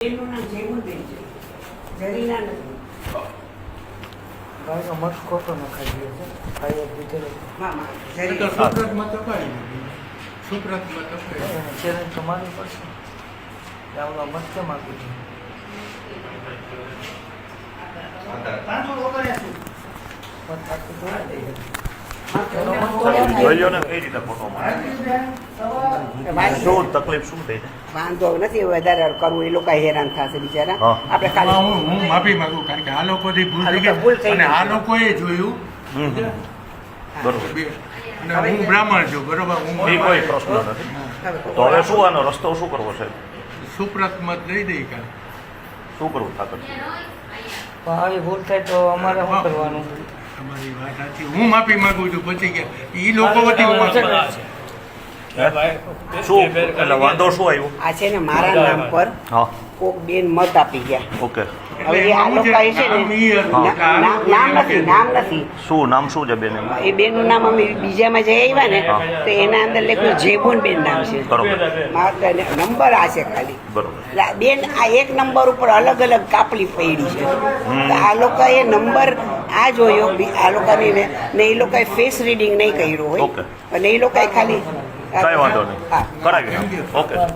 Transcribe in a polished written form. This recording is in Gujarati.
એનું નામ જયમુલબેન છે, જરીના નથી. ગાયનો મસ્કો તો નખાઈ ગયો છે. ખાઈ દીધેલો મામા એ તો જરી સુપ્રતમાં તો કઈ સુપ્રતમાં તો કઈ ચેલેન્જ તો મારવી પડશે. આવડો મસ્ત માગું છું. પણ થાકી તો ના દઈ શકે. ભાઈઓને કઈ રીતે ફોટોમાં શું તકલીફ શું થઈ છે? વાંધો નથી વધારે કરવું, એ લોકો હેરાન થશે બિચારા. હા. આપણે આમાં ખાલી હું માફી માંગુ કારણ કે આ લોકોથી ભૂલ આ થઈ લોકો ભૂલ થઈ ગઈ અને ગઈ. આ લોકોએ જોયું બરોબર, અને હું બ્રાહ્મણ છું બરોબર એ હું કોઈ પ્રશ્ન નથી. તો હવે શું આનો રસ્તો શું કરવો છે? સુપ્રત મત દઈ દઈ કાલ શું કરવું ઠાકર? પણ આવી ભૂલ થાય તો અમારે શું કરવાનું? તમારી વાત સાચી હું માફી માંગુ છું પછી કે એ લોકો વતી હું માફી માંગુ છું. શું એટલે વાંધો શું આવ્યો? આ છે ને મારા નામ પર હા, કોક બેન મત આપી ગયા. ઓકે. હવે એ આ લોકો એ છે ને નામ નથી. શું નામ શું છે બેન એનું? એ બેનનું નામ અમે બીજામાં જઈ આવ્યા ને તો એના અંદર લખ્યું જેબુન બેન નામ છે. બરોબર મારા નંબર આ છે ખાલી. બરોબર. એટલે આ બેન આ એક નંબર ઉપર અલગ અલગ કાપલી પડી છે. તો આ લોકોએ નંબર આ જોયો આ લોકોની ને એ લોકોએ ફેસ રીડિંગ નહીં કર્યું હોય ઓકે. અને એ લોકોએ ખાલી કાંઈ વાંધો નહીં, હા કરાવી નાખો. ઓકે. હાલો.